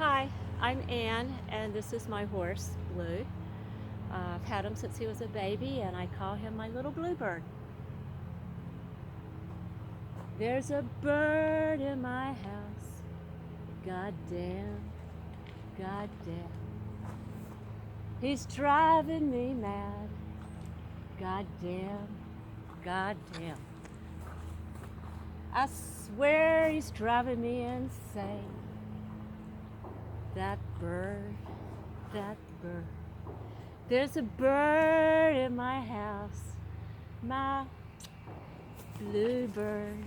Hi, I'm Ann, and this is my horse, Blue. I've had him since he was a baby, and I call him my little bluebird. There's a bird in my house. Goddamn, goddamn. He's driving me mad. Goddamn, goddamn. I swear he's driving me insane. That bird, that bird. There's a bird in my house, my bluebird.